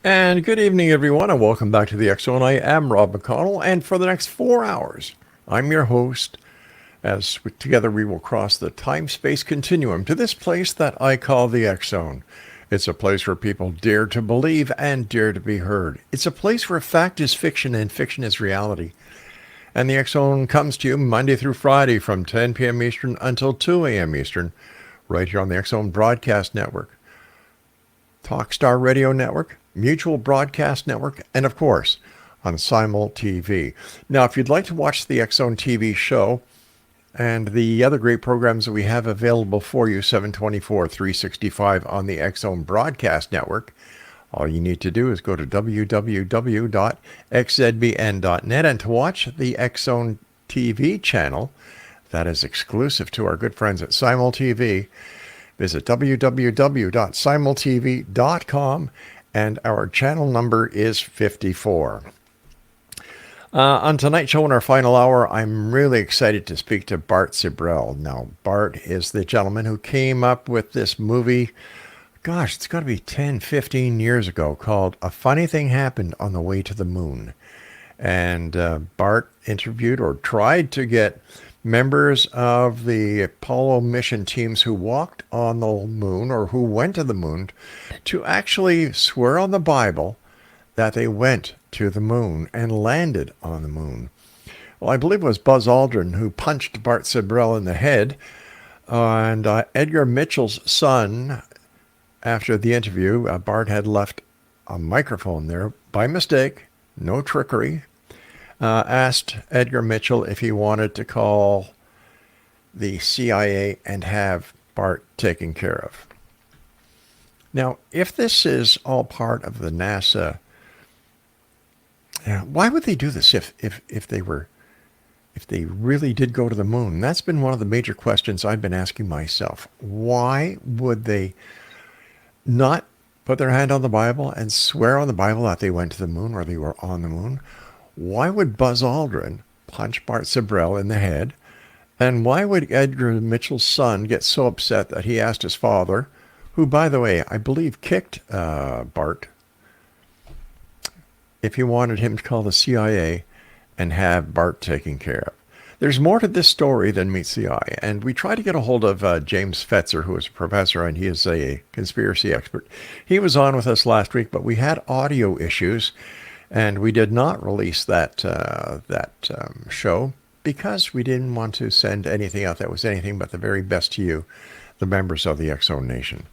And good evening, everyone, and welcome back to the X Zone. I am Rob McConnell, and for the next 4 hours, I'm your host. Together we will cross the time-space continuum to this place that I call the X Zone. It's a place where people dare to believe and dare to be heard. It's a place where fact is fiction and fiction is reality. And the X Zone comes to you Monday through Friday from 10 p.m. Eastern until 2 a.m. Eastern, right here on the X Zone Broadcast Network, Talkstar Radio Network, Mutual Broadcast Network, and of course, on Simul TV. Now, if you'd like to watch the X Zone TV show and the other great programs that we have available for you, 724, 365 on the X Zone Broadcast Network, all you need to do is go to www.xzbn.net, and to watch the X Zone TV channel that is exclusive to our good friends at Simul TV, visit www.simultv.com, and our channel number is 54. On tonight's show, in our final hour, I'm really excited to speak to Bart Sibrel. Now, Bart is the gentleman who came up with this movie, gosh, it's got to be 10, 15 years ago, called A Funny Thing Happened on the Way to the Moon. And Bart interviewed or tried to get members of the Apollo mission teams who walked on the moon or who went to the moon to actually swear on the Bible that they went to the moon and landed on the moon. Well, I believe it was Buzz Aldrin who punched Bart Sibrel in the head, and Edgar Mitchell's son, after the interview, Bart had left a microphone there by mistake, no trickery, asked Edgar Mitchell if he wanted to call the CIA and have Bart taken care of. Now, if this is all part of the NASA, why would they do this if they really did go to the moon? That's been one of the major questions I've been asking myself. Why would they not put their hand on the Bible and swear on the Bible that they went to the moon or they were on the moon? Why would Buzz Aldrin punch Bart Sibrel in the head? And why would Edgar Mitchell's son get so upset that he asked his father, who, by the way, I believe kicked Bart, if he wanted him to call the CIA and have Bart taken care of? There's more to this story than meets the eye, and we tried to get a hold of James Fetzer, who is a professor, and he is a conspiracy expert. He was on with us last week, but we had audio issues, and we did not release that show because we didn't want to send anything out that was anything but the very best to you, the members of the X Zone Nation.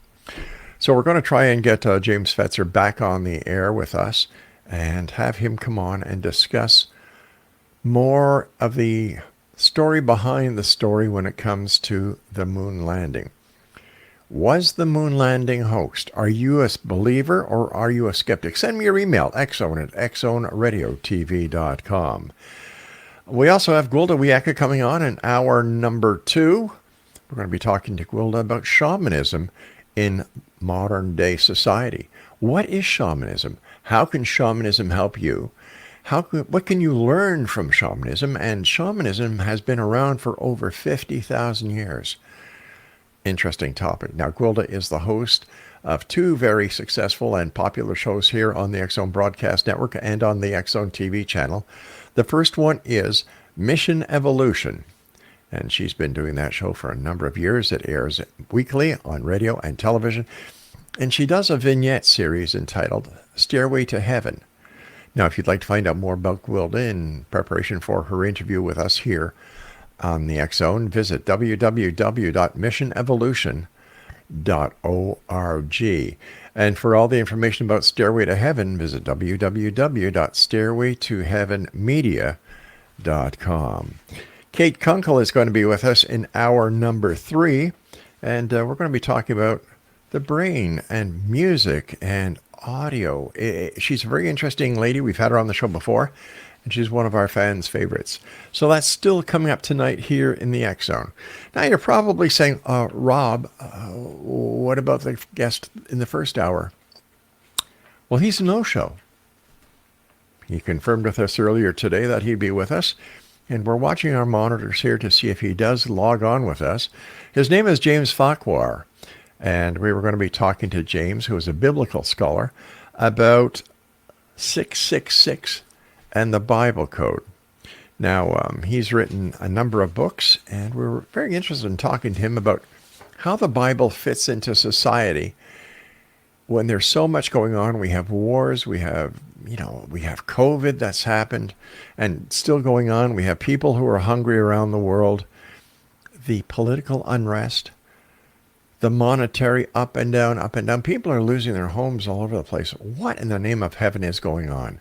So we're going to try and get James Fetzer back on the air with us and have him come on and discuss more of the story behind the story when it comes to the moon landing. Was the moon landing hoaxed? Are you a believer or are you a skeptic? Send me your email, xzone@xzoneradiotv.com. We also have Gwilda Wiyaka coming on in hour number 2. We're going to be talking to Gwilda about shamanism in modern day society. What is shamanism? How can shamanism help you? What can you learn from shamanism? And shamanism has been around for over 50,000 years. Interesting topic. Now, Gwilda is the host of 2 very successful and popular shows here on the X Zone Broadcast Network and on the X Zone TV channel. The first one is Mission Evolution, and she's been doing that show for a number of years. It airs weekly on radio and television, and she does a vignette series entitled Stairway to Heaven. Now, if you'd like to find out more about Gwilda in preparation for her interview with us here on the X Zone, visit www.missionevolution.org. And for all the information about Stairway to Heaven, visit www.stairwaytoheavenmedia.com. Kate Kunkel is going to be with us in hour number 3, and we're going to be talking about the brain and music and audio. She's a very interesting lady. We've had her on the show before, and she's one of our fans' favorites. So that's still coming up tonight here in the X Zone. Now, you're probably saying, Rob, what about the guest in the first hour? Well, he's a no-show. He confirmed with us earlier today that he'd be with us, and we're watching our monitors here to see if he does log on with us. His name is James Farquhar, and we were going to be talking to James, who is a biblical scholar, about 666 and the Bible Code. Now, he's written a number of books, and we're very interested in talking to him about how the Bible fits into society when there's so much going on. We have wars, we have COVID that's happened and still going on. We have people who are hungry around the world, the political unrest, the monetary up and down, up and down. People are losing their homes all over the place. What in the name of heaven is going on?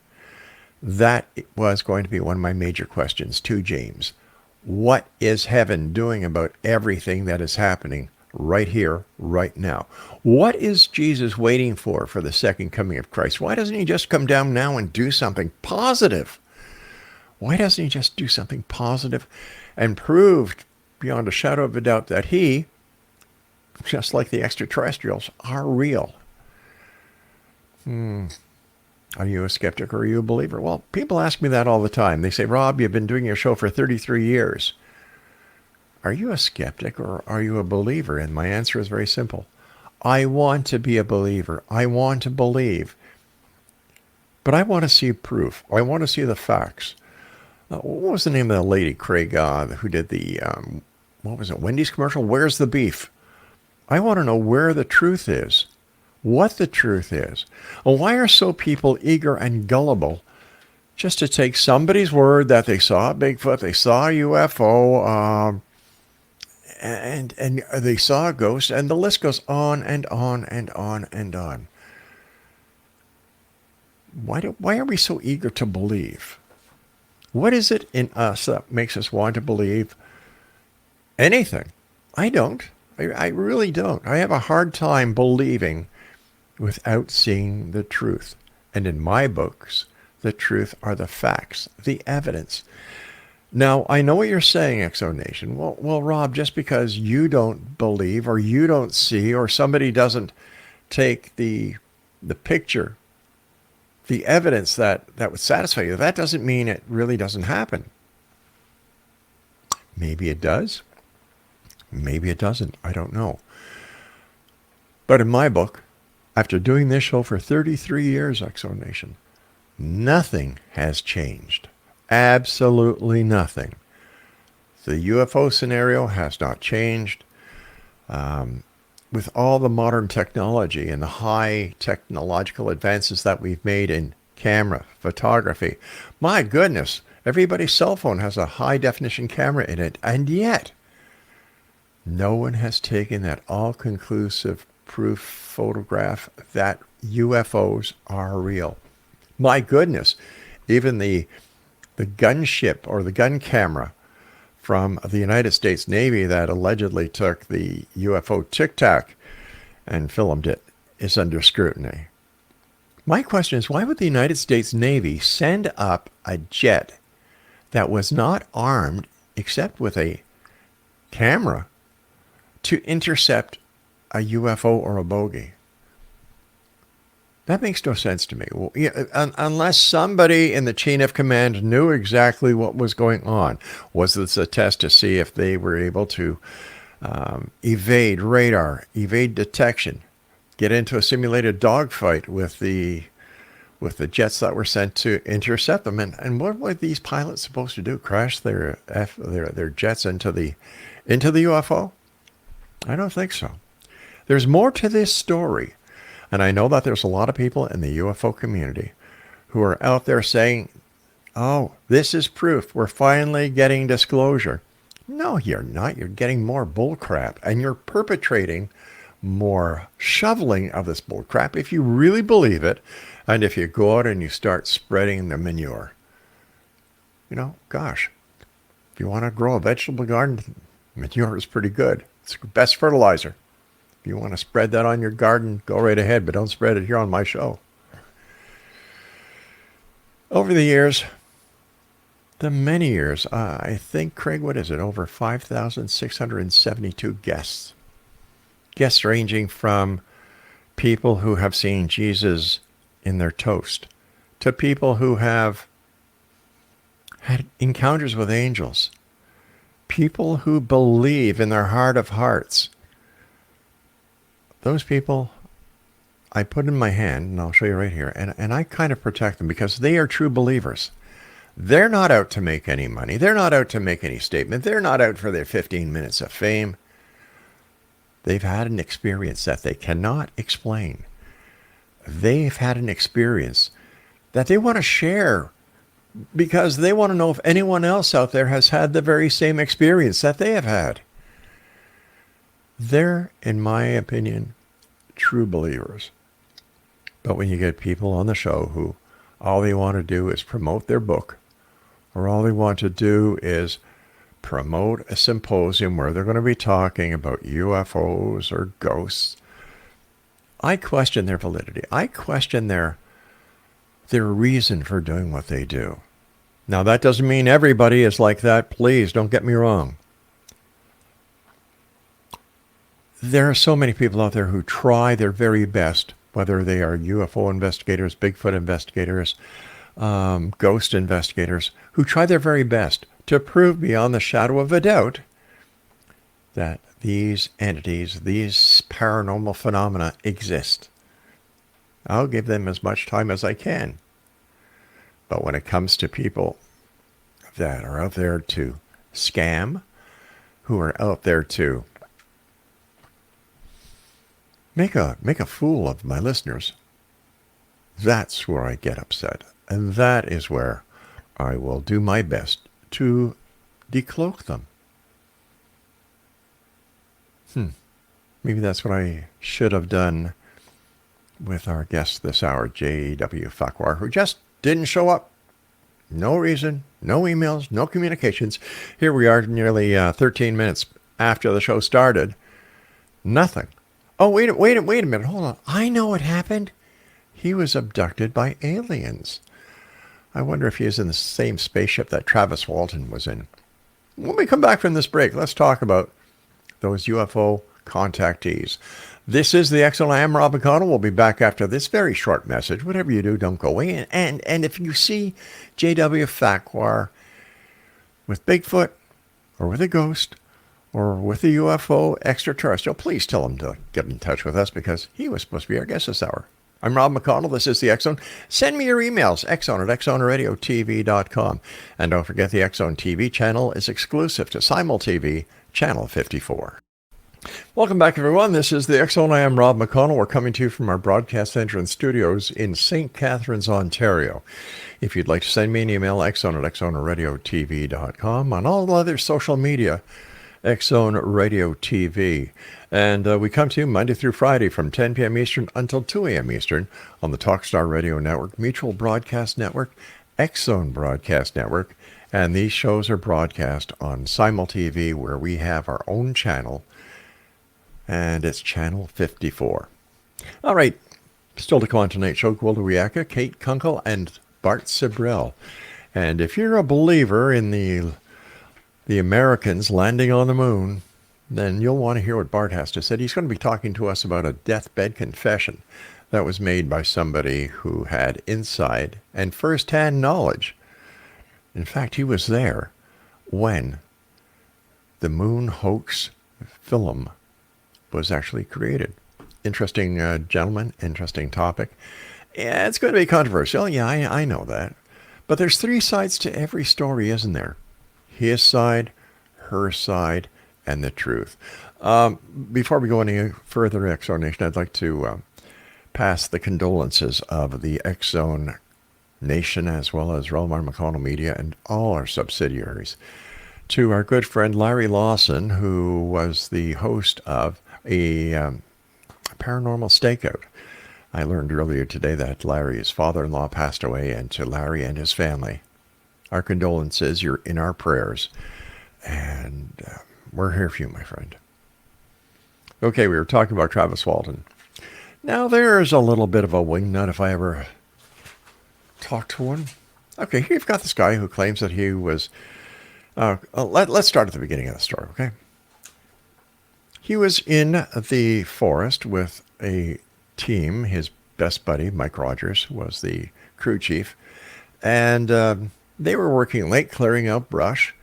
That was going to be one of my major questions to James. What is heaven doing about everything that is happening right here, right now? What is Jesus waiting for the second coming of Christ? Why doesn't he just come down now and do something positive? Why doesn't he just do something positive and prove beyond a shadow of a doubt that he, just like the extraterrestrials, are real? Are you a skeptic or are you a believer? Well, people ask me that all the time. They say, Rob, you've been doing your show for 33 years. Are you a skeptic or are you a believer? And my answer is very simple. I want to be a believer. I want to believe. But I want to see proof. I want to see the facts. What was the name of the lady, Craig, who did the, Wendy's commercial? Where's the beef? I want to know where the truth is. What the truth is. Why are so people eager and gullible just to take somebody's word that they saw a Bigfoot, they saw a UFO, and they saw a ghost, and the list goes on and on and on and on. Why are we so eager to believe? What is it in us that makes us want to believe anything? I don't. I really don't. I have a hard time believing without seeing the truth. And in my books, the truth are the facts, the evidence. Now, I know what you're saying, Exo Nation. Well, Rob, just because you don't believe or you don't see or somebody doesn't take the picture, the evidence that would satisfy you, that doesn't mean it really doesn't happen. Maybe it does. Maybe it doesn't. I don't know. But in my book, after doing this show for 33 years, Exo Nation, nothing has changed. Absolutely nothing. The UFO scenario has not changed. With all the modern technology and the high technological advances that we've made in camera, photography, my goodness, everybody's cell phone has a high definition camera in it, and yet no one has taken that all-conclusive proof photograph that UFOs are real. My goodness, even the gunship or the gun camera from the United States Navy that allegedly took the UFO Tic Tac and filmed it is under scrutiny. My question is, why would the United States Navy send up a jet that was not armed except with a camera to intercept a UFO or a bogey? That makes no sense to me. Well, unless somebody in the chain of command knew exactly what was going on. Was this a test to see if they were able to evade radar, evade detection, get into a simulated dogfight with the jets that were sent to intercept them? And what were these pilots supposed to do? Crash their jets into the UFO? I don't think so. There's more to this story. And I know that there's a lot of people in the UFO community who are out there saying, oh, this is proof. We're finally getting disclosure. No, you're not. You're getting more bullcrap. And you're perpetrating more shoveling of this bullcrap if you really believe it. And if you go out and you start spreading the manure. Gosh, if you want to grow a vegetable garden, manure is pretty good. It's the best fertilizer. If you want to spread that on your garden, go right ahead, but don't spread it here on my show. Over the years, many years, I think, Craig, what is it? Over 5,672 guests. Guests ranging from people who have seen Jesus in their toast to people who have had encounters with angels. People who believe in their heart of hearts. Those people I put in my hand, and I'll show you right here, and I kind of protect them because they are true believers. They're not out to make any money. They're not out to make any statement. They're not out for their 15 minutes of fame. They've had an experience that they cannot explain. They've had an experience that they want to share because they want to know if anyone else out there has had the very same experience that they have had. They're, in my opinion, true believers. But when you get people on the show who all they want to do is promote their book, or all they want to do is promote a symposium where they're going to be talking about UFOs or ghosts, I question their validity. I question their reason for doing what they do. Now, that doesn't mean everybody is like that. Please don't get me wrong. There are so many people out there who try their very best, whether they are UFO investigators, Bigfoot investigators, ghost investigators, who try their very best to prove beyond the shadow of a doubt that these entities, these paranormal phenomena exist. I'll give them as much time as I can. But when it comes to people that are out there to scam, who are out there to make a fool of my listeners, that's where I get upset. And that is where I will do my best to decloak them. Maybe that's what I should have done with our guest this hour, J.W. Farquhar, who just didn't show up. No reason, no emails, no communications. Here we are nearly 13 minutes after the show started. Nothing. Oh, wait a minute. Hold on. I know what happened. He was abducted by aliens. I wonder if he is in the same spaceship that Travis Walton was in. When we come back from this break, let's talk about those UFO contactees. This is the X-Zone. I am Rob McConnell. We'll be back after this very short message. Whatever you do, don't go away. And if you see J.W. Farquhar with Bigfoot or with a ghost or with a UFO extraterrestrial, please tell him to get in touch with us because he was supposed to be our guest this hour. I'm Rob McConnell. This is the X-Zone. Send me your emails, xzone@xzoneradiotv.com. And don't forget the X-Zone TV channel is exclusive to Simul TV, channel 54. Welcome back, everyone. This is the X-Zone. I am Rob McConnell. We're coming to you from our broadcast center and studios in St. Catharines, Ontario. If you'd like to send me an email, xzone@xzoneradiotv.com. On all other social media, X-Zone Radio TV. And we come to you Monday through Friday from 10 p.m. Eastern until 2 a.m. Eastern on the Talkstar Radio Network, Mutual Broadcast Network, X-Zone Broadcast Network. And these shows are broadcast on Simul TV, where we have our own channel, and it's channel 54. All right, still to come on tonight's show, Gwilda Wiyaka, Kate Kunkel, and Bart Sibrel. And if you're a believer in the Americans landing on the moon, then you'll want to hear what Bart has to say. He's going to be talking to us about a deathbed confession that was made by somebody who had inside and first-hand knowledge. In fact, he was there when the moon hoax film was actually created. Interesting gentleman, interesting topic. Yeah, it's going to be controversial. Yeah, I know that. But there's three sides to every story, isn't there? His side, her side, and the truth. Before we go any further, X-Zone Nation, I'd like to pass the condolences of the X-Zone Nation as well as REL-MAR McConnell Media and all our subsidiaries to our good friend Larry Lawson, who was the host of a paranormal stakeout. I learned earlier today that Larry's father-in-law passed away, and to Larry and his family, our condolences. You're in our prayers, and we're here for you, my friend. Okay, we were talking about Travis Walton. Now, there's a little bit of a wingnut if I ever talk to one. Okay, here you've got this guy who claims that he was... let's start at the beginning of the story, okay? He was in the forest with a team. His best buddy, Mike Rogers, was the crew chief. And they were working late clearing out brush.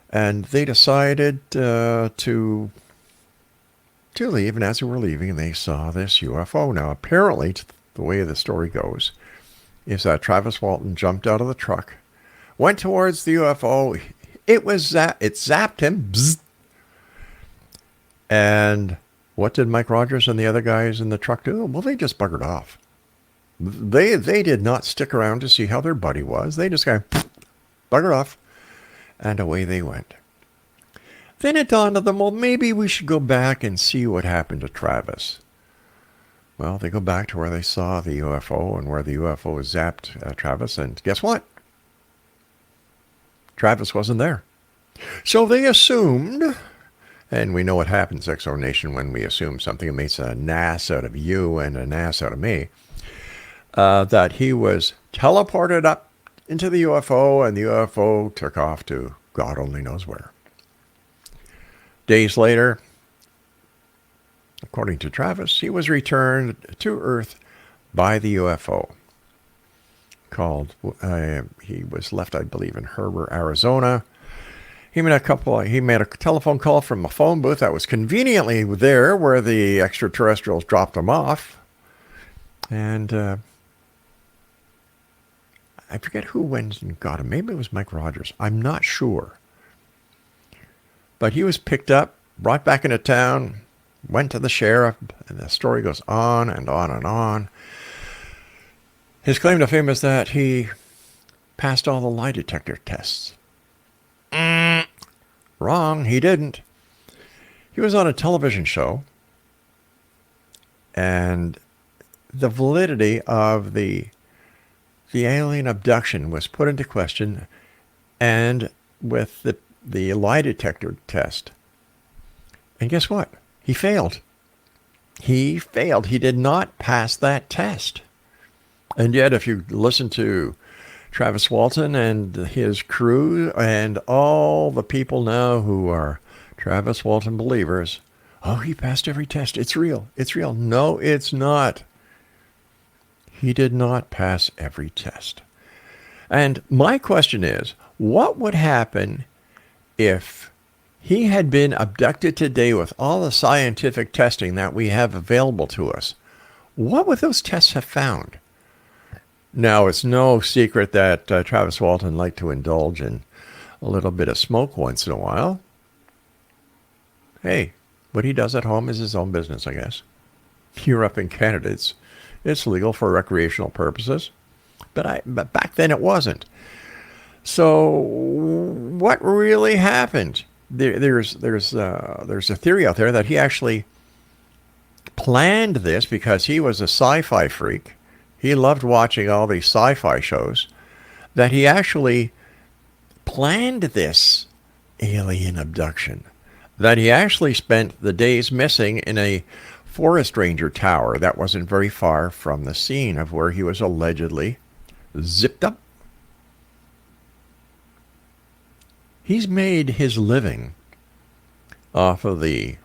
And they decided to to leave, and as they were leaving, they saw this UFO. Now, apparently, the way the story goes is that Travis Walton jumped out of the truck, went towards the UFO. It zapped him. Bzz. And what did Mike Rogers and the other guys in the truck do? Well, they just buggered off. They did not stick around to see how their buddy was. They just kind of buggered off, and away they went. Then it dawned on them, well, maybe we should go back and see what happened to Travis. Well, they go back to where they saw the UFO and where the UFO zapped Travis, and guess what? Travis wasn't there. So they assumed, and we know what happens, Exo Nation, when we assume something. It makes an ass out of you and an ass out of me. That he was teleported up into the UFO, and the UFO took off to God only knows where. Days later, according to Travis, he was returned to Earth by the UFO. He was left, I believe, in Herbert, Arizona. He made a telephone call from a phone booth that was conveniently there where the extraterrestrials dropped him off. And I forget who went and got him. Maybe it was Mike Rogers. I'm not sure. But he was picked up, brought back into town, went to the sheriff, and the story goes on and on and on. His claim to fame is that he passed all the lie detector tests. Wrong, he didn't. He was on a television show, and the validity of the alien abduction was put into question, and with the lie detector test. And guess what? He failed. He failed. He did not pass that test. And yet, if you listen to Travis Walton and his crew and all the people now who are Travis Walton believers, oh, he passed every test. It's real. It's real. No, it's not. He did not pass every test. And my question is, what would happen if he had been abducted today with all the scientific testing that we have available to us? What would those tests have found? Now, it's no secret that Travis Walton liked to indulge in a little bit of smoke once in a while. Hey, what he does at home is his own business, I guess. Here up in Canada, it's legal for recreational purposes, but back then it wasn't. So, what really happened? There's a theory out there that he actually planned this because he was a sci-fi freak. He loved watching all these sci-fi shows, that he actually planned this alien abduction, that he actually spent the days missing in a forest ranger tower that wasn't very far from the scene of where he was allegedly zipped up. He's made his living off of the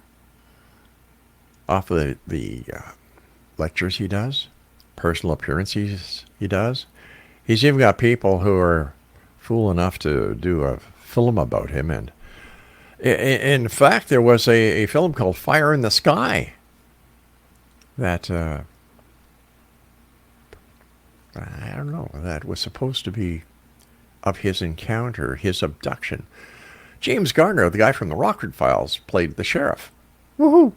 lectures he does, personal appearances he does. He's even got people who are fool enough to do a film about him. And in fact, there was a film called Fire in the Sky that, I don't know, that was supposed to be of his encounter, his abduction. James Garner, the guy from the Rockford Files, played the sheriff. Woohoo!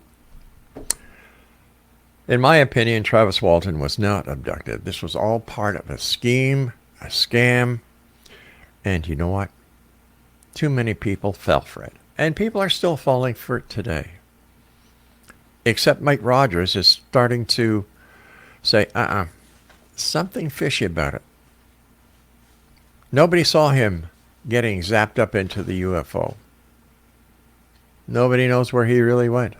In my opinion, Travis Walton was not abducted. This was all part of a scheme, a scam. And you know what? Too many people fell for it. And people are still falling for it today. Except Mike Rogers is starting to say, something fishy about it. Nobody saw him getting zapped up into the UFO. Nobody knows where he really went.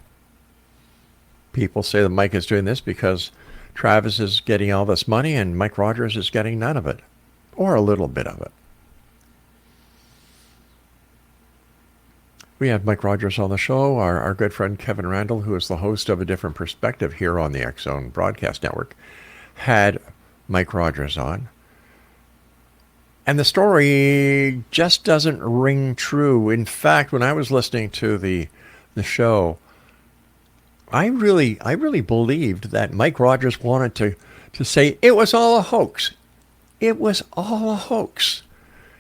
People say that Mike is doing this because Travis is getting all this money and Mike Rogers is getting none of it, or a little bit of it. We had Mike Rogers on the show. Our good friend Kevin Randall, who is the host of A Different Perspective here on the X-Zone Broadcast Network, had Mike Rogers on. And the story just doesn't ring true. In fact, when I was listening to the show, I really believed that Mike Rogers wanted to say it was all a hoax. It was all a hoax.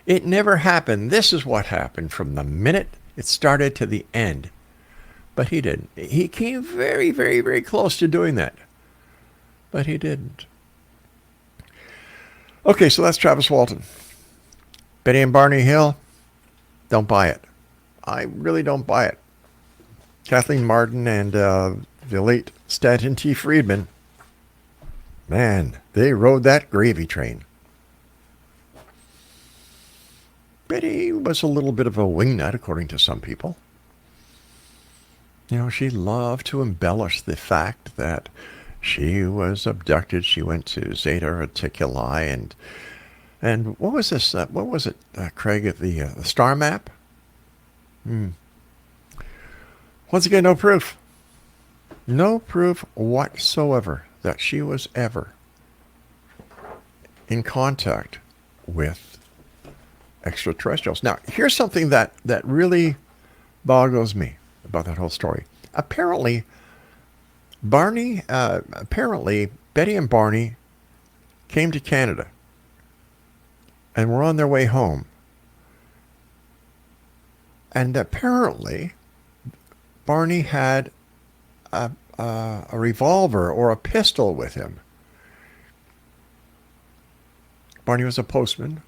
It never happened. This is what happened from the minute it started to the end. But he didn't. He came very, very, very close to doing that. But he didn't. Okay, so that's Travis Walton. Betty and Barney Hill, don't buy it. I really don't buy it. Kathleen Martin and the late Stanton T. Friedman, man, they rode that gravy train. Betty was a little bit of a wingnut, according to some people. You know, she loved to embellish the fact that she was abducted. She went to Zeta Reticuli, and what was this? What was it, Craig? At the star map. Once again, no proof. No proof whatsoever that she was ever in contact with extraterrestrials. Now, here's something that really boggles me about that whole story. Apparently, Betty and Barney came to Canada and were on their way home. And apparently, Barney had a revolver or a pistol with him. Barney was a postman.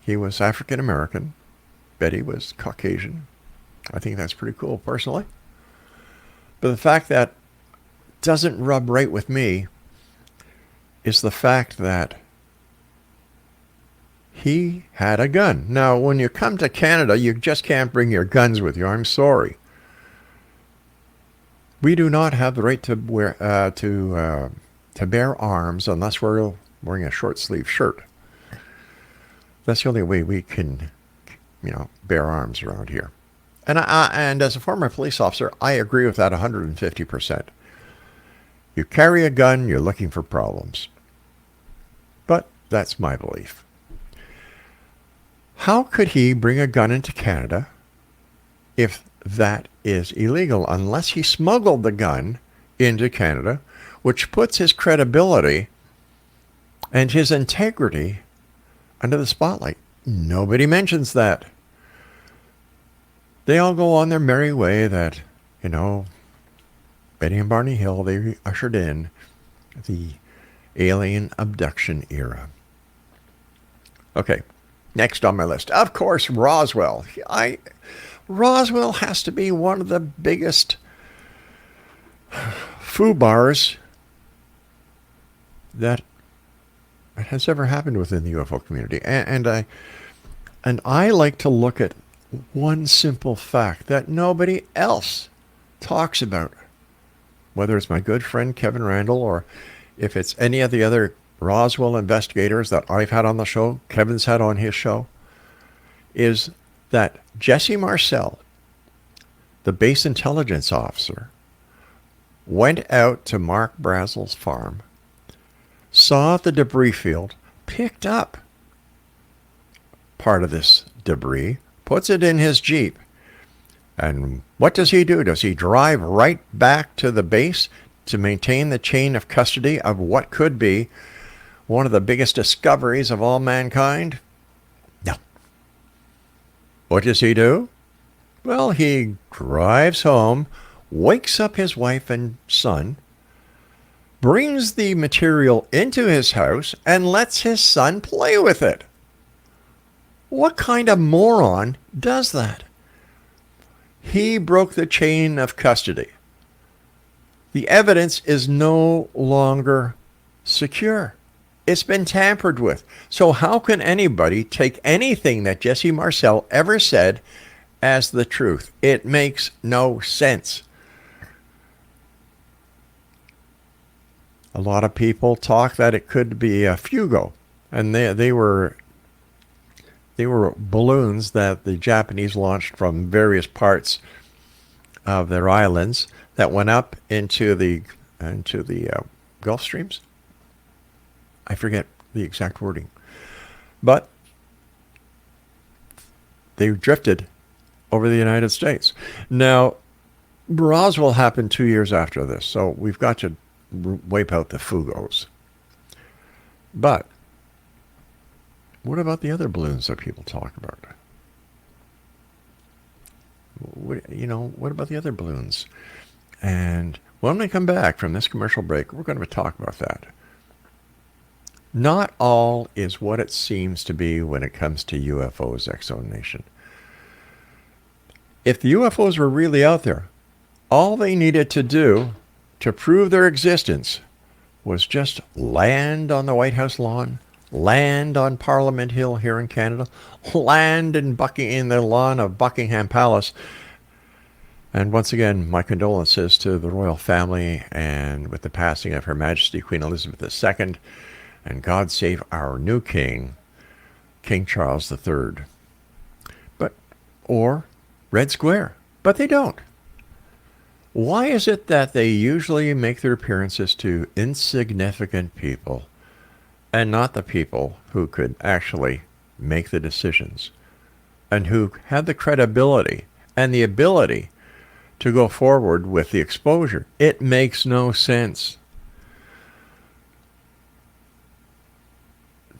He was African American. Betty was Caucasian. I think that's pretty cool, personally. But the fact that doesn't rub right with me is the fact that he had a gun. Now, when you come to Canada, you just can't bring your guns with you. I'm sorry. We do not have the right to bear arms unless we're wearing a short sleeve shirt. That's the only way we can, bear arms around here. And as a former police officer, I agree with that 150%. You carry a gun, you're looking for problems. But that's my belief. How could he bring a gun into Canada if that is illegal, unless he smuggled the gun into Canada, which puts his credibility and his integrity under the spotlight? Nobody mentions that. They all go on their merry way that, Betty and Barney Hill, they ushered in the alien abduction era. Okay, next on my list, of course, Roswell. Roswell has to be one of the biggest FUBARs that has ever happened within the UFO community. And I like to look at one simple fact that nobody else talks about, whether it's my good friend Kevin Randall or if it's any of the other Roswell investigators that I've had on the show, Kevin's had on his show, is that Jesse Marcel, the base intelligence officer, went out to Mark Brazel's farm, saw the debris field, picked up part of this debris, puts it in his Jeep. And what does he do? Does he drive right back to the base to maintain the chain of custody of what could be one of the biggest discoveries of all mankind? No. What does he do? Well, he drives home, wakes up his wife and son, brings the material into his house, and lets his son play with it. What kind of moron does that? He broke the chain of custody. The evidence is no longer secure. It's been tampered with. So how can anybody take anything that Jesse Marcel ever said as the truth? It makes no sense. A lot of people talk that it could be a Fugo, and they were balloons that the Japanese launched from various parts of their islands that went up into the Gulf Streams. I forget the exact wording, but they drifted over the United States. Now, Roswell happened 2 years after this, so we've got to wipe out the Fugos. But what about the other balloons that people talk about? What about the other balloons? And when we come back from this commercial break, we're going to talk about that. Not all is what it seems to be when it comes to UFOs, X-Zone Nation. If the UFOs were really out there, all they needed to do to prove their existence was just land on the White House lawn, land on Parliament Hill here in Canada, land in the lawn of Buckingham Palace. And once again, my condolences to the royal family and with the passing of Her Majesty Queen Elizabeth II. And God save our new king, King Charles III. Or Red Square. But they don't. Why is it that they usually make their appearances to insignificant people and not the people who could actually make the decisions and who have the credibility and the ability to go forward with the exposure? It makes no sense.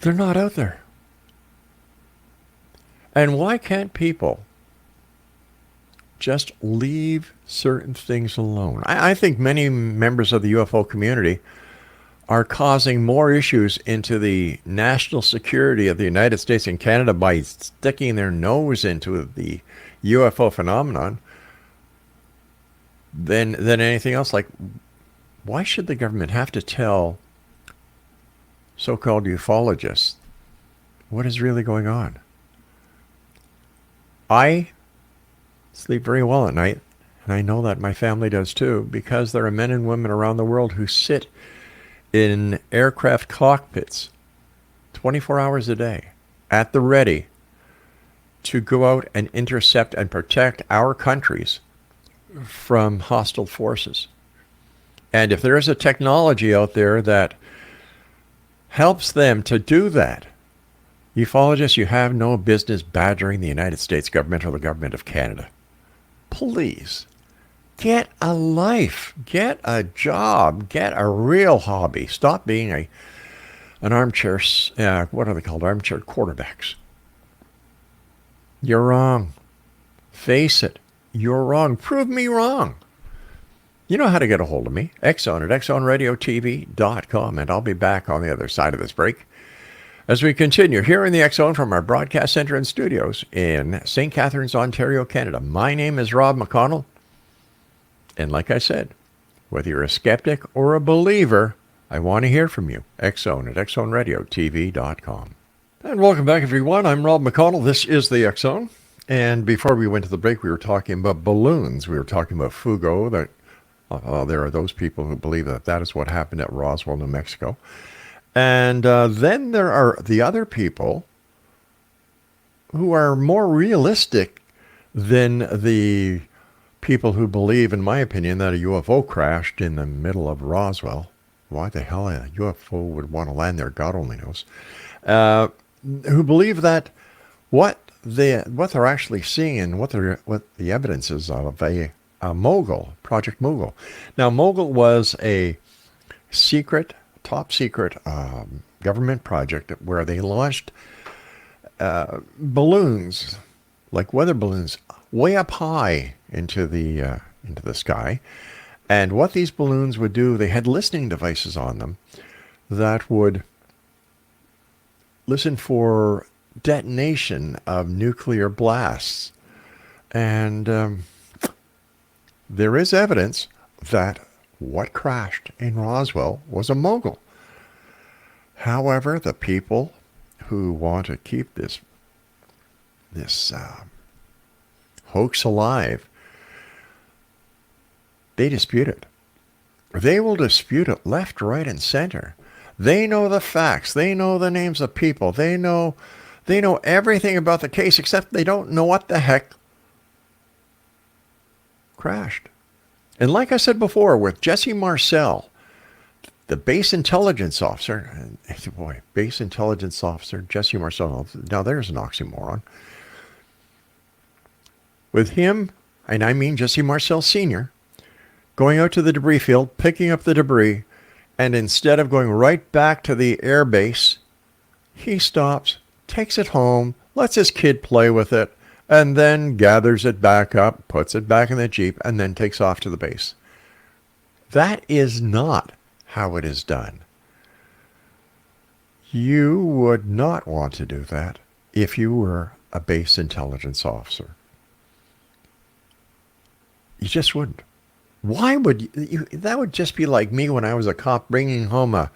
They're not out there. And why can't people just leave certain things alone? I think many members of the UFO community are causing more issues into the national security of the United States and Canada by sticking their nose into the UFO phenomenon than anything else. Like, why should the government have to tell so-called ufologists what is really going on? I sleep very well at night, and I know that my family does too, because there are men and women around the world who sit in aircraft cockpits 24 hours a day at the ready to go out and intercept and protect our countries from hostile forces. And if there is a technology out there that helps them to do that, ufologists, you have no business badgering the United States government or the government of Canada. Please, get a life, get a job, get a real hobby. Stop being an armchair, what are they called, armchair quarterbacks. You're wrong. Face it, you're wrong. Prove me wrong. You know how to get a hold of me, X-Zone at xzoneradiotv.com, and I'll be back on the other side of this break as we continue here in the X-Zone from our broadcast center and studios in St. Catharines, Ontario, Canada. My name is Rob McConnell, and like I said, whether you're a skeptic or a believer, I want to hear from you. X-Zone at xzoneradiotv.com. And welcome back, everyone. I'm Rob McConnell. This is the X-Zone. And before we went to the break, we were talking about balloons. We were talking about Fugo, that there are those people who believe that that is what happened at Roswell, New Mexico. And then there are the other people who are more realistic than the people who believe, in my opinion, that a UFO crashed in the middle of Roswell. Why the hell a UFO would want to land there, God only knows. Who believe that what they're actually seeing and what the evidence is of a Mogul, Project Mogul. Now, Mogul was a top secret government project where they launched balloons, like weather balloons, way up high into the sky. And what these balloons would do, they had listening devices on them that would listen for detonation of nuclear blasts. And there is evidence that what crashed in Roswell was a Mogul. However, the people who want to keep this hoax alive, they dispute it. They will dispute it left, right, and center. They know the facts. They know the names of people. They know everything about the case, except they don't know what the heck crashed. And like I said before, with Jesse Marcel, the base intelligence officer, base intelligence officer, Jesse Marcel, now there's an oxymoron. With him, and I mean Jesse Marcel Sr., going out to the debris field, picking up the debris, and instead of going right back to the air base, he stops, takes it home, lets his kid play with it, and then gathers it back up, puts it back in the Jeep, and then takes off to the base. That is not how it is done. You would not want to do that if you were a base intelligence officer. You just wouldn't. Why would you? That would just be like me when I was a cop bringing home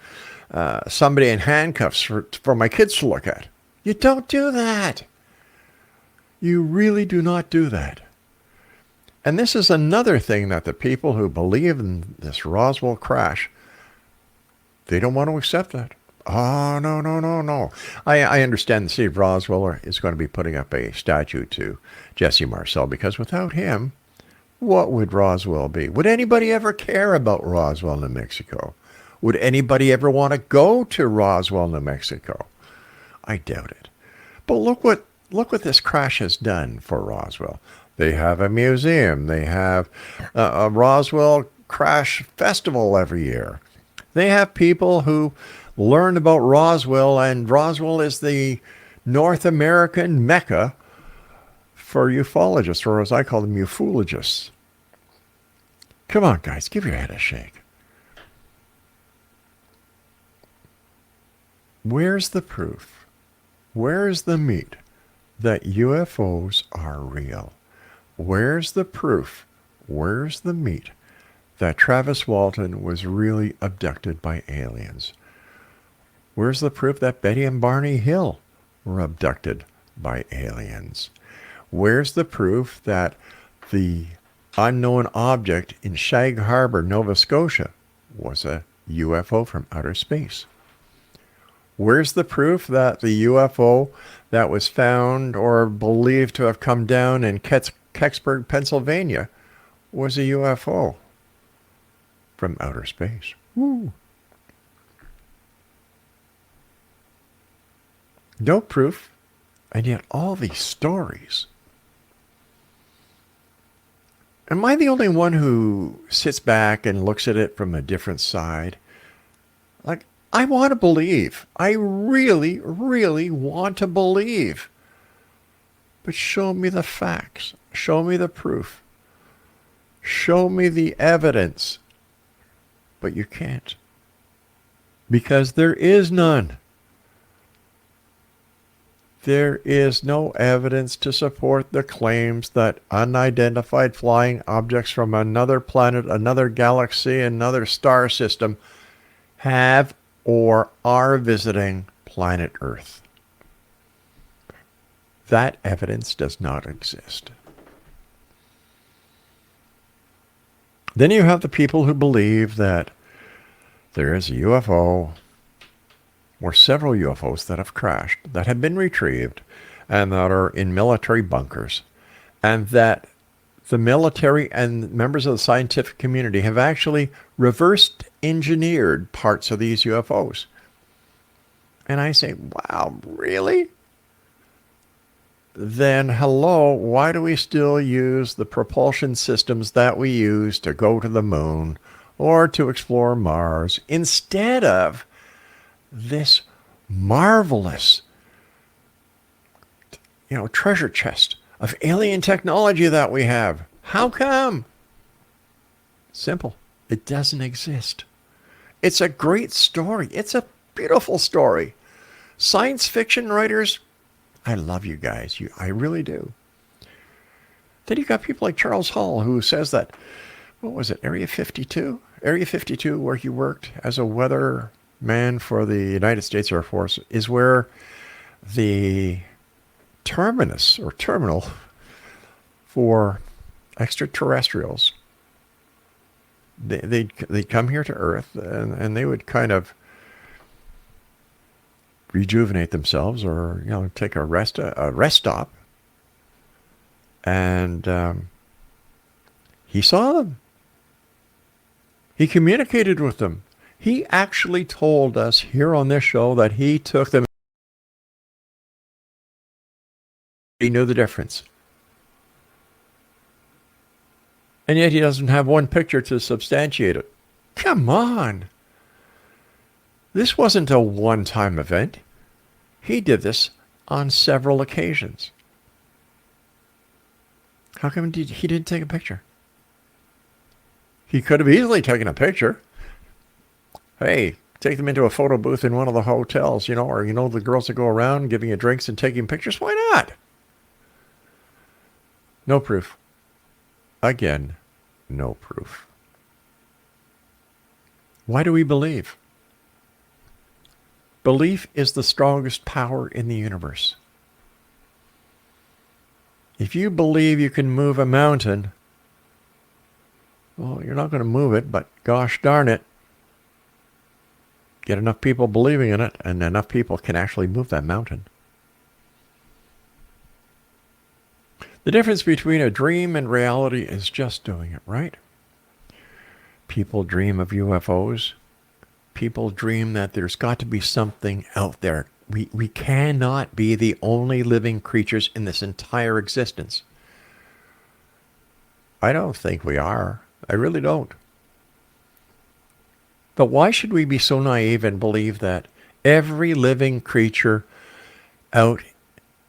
somebody in handcuffs for my kids to look at. You don't do that. You really do not do that. And this is another thing that the people who believe in this Roswell crash, they don't want to accept that. Oh, no, no, no, no. I understand the city of Roswell is going to be putting up a statue to Jesse Marcel, because without him, what would Roswell be? Would anybody ever care about Roswell, New Mexico? Would anybody ever want to go to Roswell, New Mexico? I doubt it. But look what this crash has done for Roswell. They have a museum. They have a Roswell Crash Festival every year. They have people who learn about Roswell, and Roswell is the North American Mecca for ufologists, or as I call them, ufologists. Come on, guys, give your head a shake. Where's the proof? Where's the meat that UFOs are real? Where's the proof? Where's the meat that Travis Walton was really abducted by aliens? Where's the proof that Betty and Barney Hill were abducted by aliens? Where's the proof that the unknown object in Shag Harbor, Nova Scotia, was a UFO from outer space? Where's the proof that the UFO that was found or believed to have come down in Kecksburg, Pennsylvania, was a UFO from outer space? Woo. No proof, and yet all these stories. Am I the only one who sits back and looks at it from a different side? Like, I want to believe. I really, really want to believe. But show me the facts. Show me the proof. Show me the evidence. But you can't. Because there is none. There is no evidence to support the claims that unidentified flying objects from another planet, another galaxy, another star system have or are visiting planet Earth. That evidence does not exist. Then you have the people who believe that there is a UFO or several UFOs that have crashed, that have been retrieved, and that are in military bunkers, and that the military and members of the scientific community have actually reversed engineered parts of these UFOs. And I say, wow, really? Then hello, why do we still use the propulsion systems that we use to go to the moon or to explore Mars instead of this marvelous, treasure chest of alien technology that we have? How come? Simple. It doesn't exist. It's a great story. It's a beautiful story. Science fiction writers, I love you guys. I really do. Then you got people like Charles Hall, who says that, what was it, Area 52? Area 52, where he worked as a weather man for the United States Air Force, is where the terminus or terminal for extraterrestrials, they'd come here to Earth, and they would kind of rejuvenate themselves, or take a rest stop, and he saw them. He communicated with them. He actually told us here on this show that he took them. He knew the difference. And yet he doesn't have one picture to substantiate it. Come on. This wasn't a one-time event. He did this on several occasions. How come he didn't take a picture? He could have easily taken a picture. Hey, take them into a photo booth in one of the hotels, or the girls that go around giving you drinks and taking pictures. Why not? No proof. Again, no proof. Why do we believe? Belief is the strongest power in the universe. If you believe you can move a mountain, well, you're not going to move it, but gosh darn it, get enough people believing in it, and enough people can actually move that mountain. The difference between a dream and reality is just doing it right. People dream of UFOs. People dream that there's got to be something out there. We cannot be the only living creatures in this entire existence. I don't think we are. I really don't. But why should we be so naive and believe that every living creature out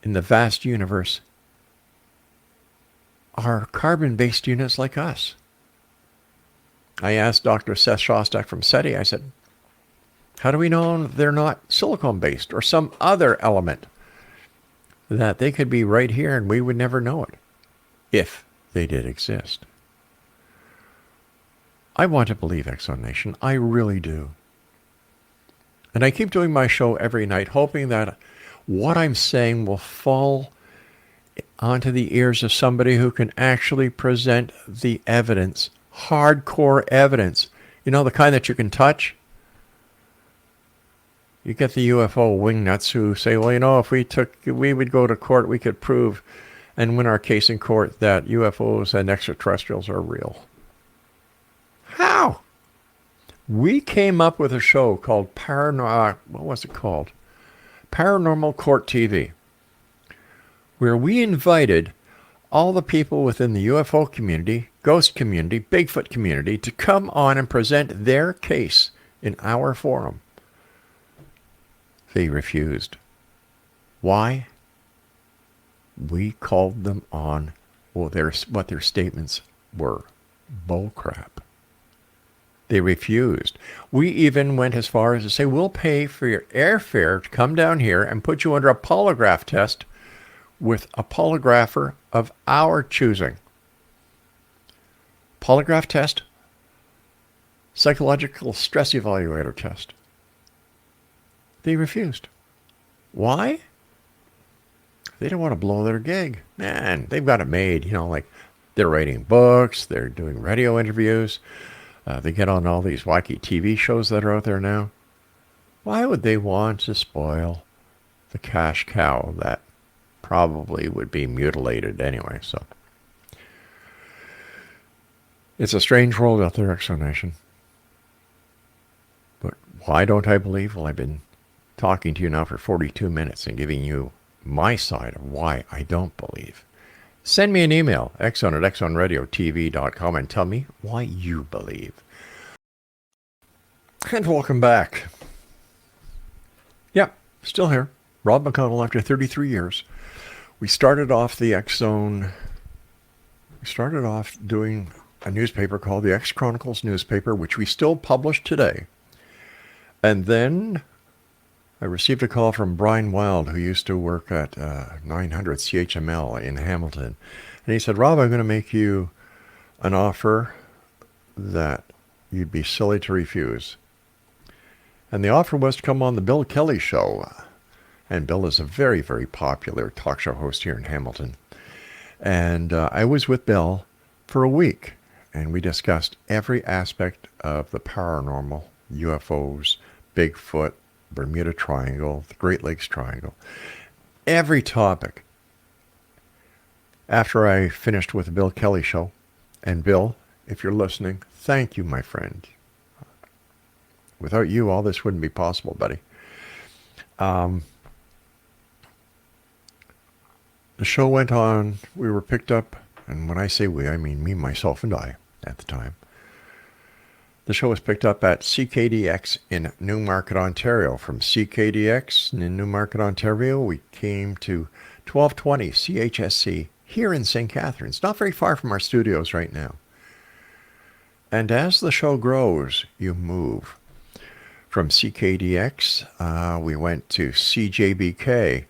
in the vast universe are carbon-based units like us? I asked Dr. Seth Shostak from SETI, I said, how do we know they're not silicon-based or some other element that they could be right here and we would never know it if they did exist? I want to believe, Exxon Nation. I really do. And I keep doing my show every night, hoping that what I'm saying will fall onto the ears of somebody who can actually present the evidence, hardcore evidence. The kind that you can touch. You get the UFO wingnuts who say, well, if we would go to court, we could prove and win our case in court that UFOs and extraterrestrials are real. How? We came up with a show called Paranormal Court TV, where we invited all the people within the UFO community, ghost community, Bigfoot community to come on and present their case in our forum. They refused. Why? We called them on what their statements were. Bullcrap. They refused. We even went as far as to say, we'll pay for your airfare to come down here and put you under a polygraph test with a polygrapher of our choosing. Polygraph test, psychological stress evaluator test. They refused. Why? They don't want to blow their gig. Man, they've got it made. They're writing books, they're doing radio interviews, they get on all these wacky TV shows that are out there now. Why would they want to spoil the cash cow that probably would be mutilated anyway? So it's a strange world out there, Exo Nation. But why don't I believe? Well, I've been talking to you now for 42 minutes and giving you my side of why I don't believe. Send me an email, exxon@exxonradiotv.com, and tell me why you believe. And welcome back. Yeah, still here. Rob McConnell after 33 years. We started off doing a newspaper called the X Chronicles newspaper, which we still publish today. And then I received a call from Brian Wild, who used to work at 900 CHML in Hamilton. And he said, Rob, I'm going to make you an offer that you'd be silly to refuse. And the offer was to come on the Bill Kelly Show. And Bill is a very, very popular talk show host here in Hamilton. And I was with Bill for a week. And we discussed every aspect of the paranormal, UFOs, Bigfoot, Bermuda Triangle, the Great Lakes Triangle, every topic. After I finished with the Bill Kelly Show, and Bill, if you're listening, thank you, my friend. Without you, all this wouldn't be possible, buddy. The show went on. We were picked up and when I say we, I mean me, myself, and I at the time. The show was picked up at CKDX in Newmarket, Ontario. From CKDX in Newmarket, Ontario, we came to 1220 CHSC here in St. Catharines, not very far from our studios right now. And as the show grows, you move. From CKDX, we went to CJBK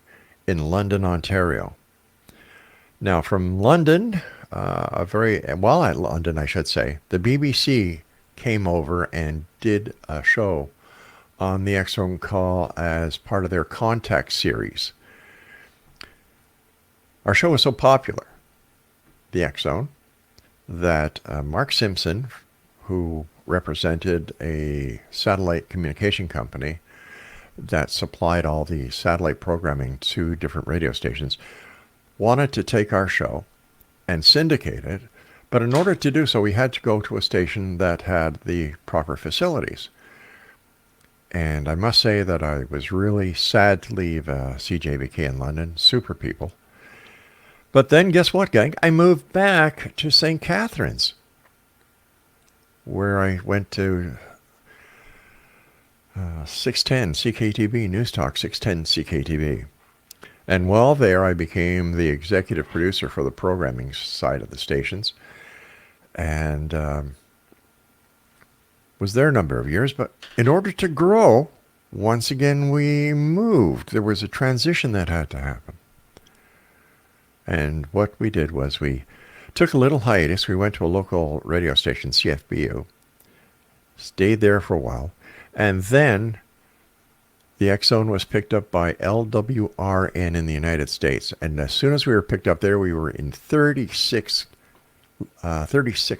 in London, Ontario. Now, from London, at London, I should say, the BBC came over and did a show on the X-Zone Call as part of their Contact series. Our show was so popular, the X-Zone, that Mark Simpson, who represented a satellite communication company that supplied all the satellite programming to different radio stations, wanted to take our show and syndicate it. But in order to do so, we had to go to a station that had the proper facilities. And I must say that I was really sad to leave CJBK in London. Super people. But then guess what, gang? I moved back to St. Catharines, where I went to 610 CKTB, News Talk 610 CKTB. And while there, I became the executive producer for the programming side of the stations. And was there a number of years. But in order to grow, once again, we moved. There was a transition that had to happen. And what we did was we took a little hiatus. We went to a local radio station, CFBU, stayed there for a while, and then the X-Zone was picked up by LWRN in the United States. And as soon as we were picked up there, we were in 36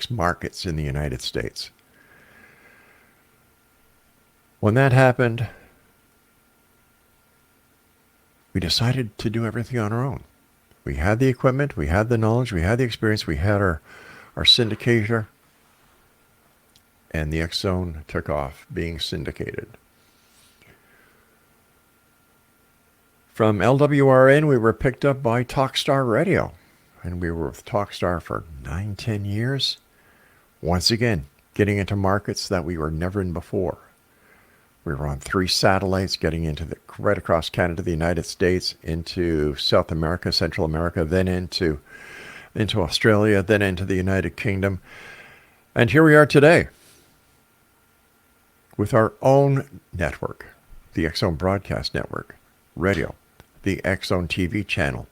markets in the United States. When that happened, we decided to do everything on our own. We had the equipment, we had the knowledge, we had the experience, we had our syndicator, and the X-Zone took off being syndicated. From LWRN, we were picked up by Talkstar Radio, and we were with Talkstar for 9-10 years. Once again, getting into markets that we were never in before. We were on 3 satellites, getting into right across Canada, the United States, into South America, Central America, then into Australia, then into the United Kingdom. And here we are today with our own network, the X-Zone Broadcast Network, radio, the X-Zone TV channel,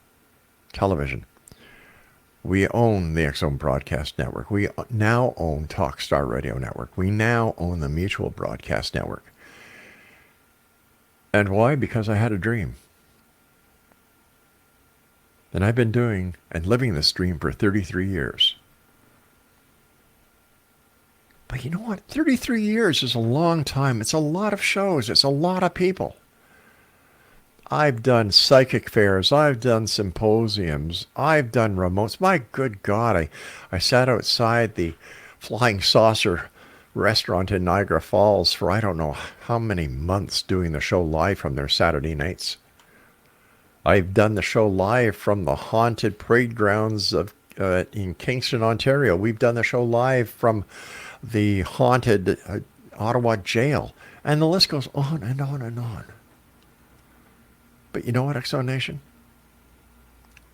television. We own the X-Zone Broadcast Network. We now own Talkstar Radio Network. We now own the Mutual Broadcast Network. And why? Because I had a dream. And I've been doing and living this dream for 33 years. But you know what? 33 years is a long time. It's a lot of shows. It's a lot of people. I've done psychic fairs. I've done symposiums. I've done remotes. My good God, I sat outside the Flying Saucer restaurant in Niagara Falls for I don't know how many months doing the show live from their Saturday nights. I've done the show live from the haunted parade grounds of in Kingston, Ontario. We've done the show live from the haunted Ottawa jail. And the list goes on and on and on. But you know what, X-Zone Nation?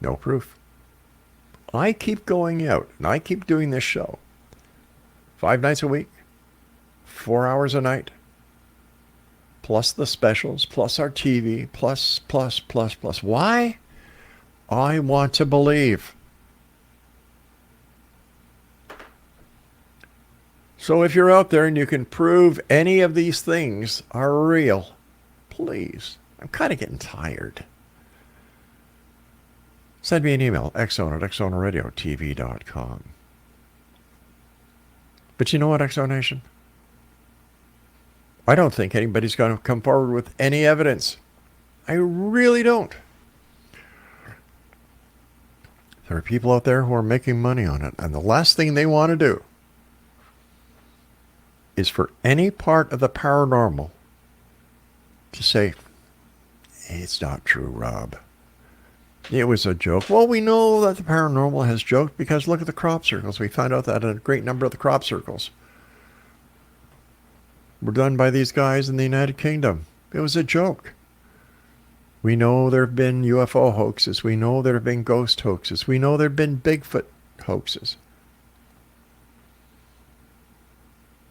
No proof. I keep going out and I keep doing this show 5 nights a week, 4 hours a night, plus the specials, plus our TV, plus. Why? I want to believe. So if you're out there and you can prove any of these things are real, please. I'm kind of getting tired. Send me an email, xzone@xzoneradiotv.com. But you know what, X-Zone Nation? I don't think anybody's going to come forward with any evidence. I really don't. There are people out there who are making money on it, and the last thing they want to do is for any part of the paranormal to say, it's not true, Rob. It was a joke. Well, we know that the paranormal has joked because look at the crop circles. We found out that a great number of the crop circles were done by these guys in the United Kingdom. It was a joke. We know there have been UFO hoaxes. We know there have been ghost hoaxes. We know there have been Bigfoot hoaxes.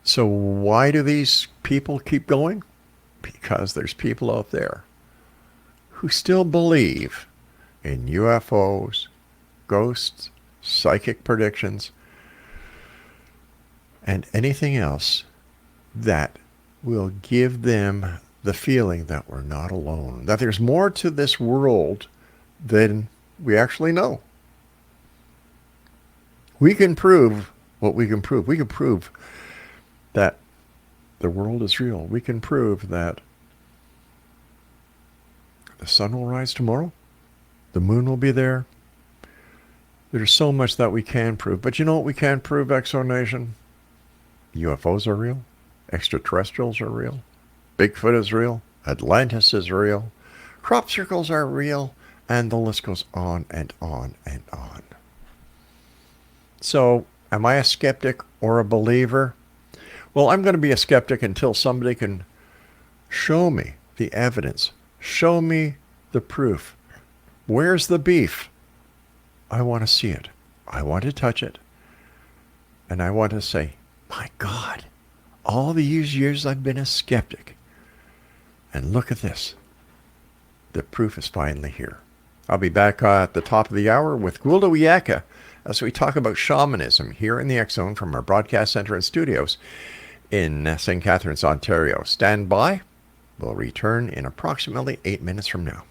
So why do these people keep going? Because there's people out there who still believe in UFOs, ghosts, psychic predictions, and anything else that will give them the feeling that we're not alone, that there's more to this world than we actually know. We can prove what we can prove. We can prove that the world is real. We can prove that the sun will rise tomorrow. The moon will be there. There's so much that we can prove. But you know what we can't prove, Exonation? UFOs are real. Extraterrestrials are real. Bigfoot is real. Atlantis is real. Crop circles are real. And the list goes on and on and on. So, am I a skeptic or a believer? Well, I'm going to be a skeptic until somebody can show me the evidence. Show me the proof. Where's the beef? I want to see it. I want to touch it. And I want to say, my God, all these years I've been a skeptic. And look at this. The proof is finally here. I'll be back at the top of the hour with Gulda Wiyaka as we talk about shamanism here in the X Zone from our broadcast center and studios in St. Catharines, Ontario. Stand by. We'll return in approximately 8 minutes from now.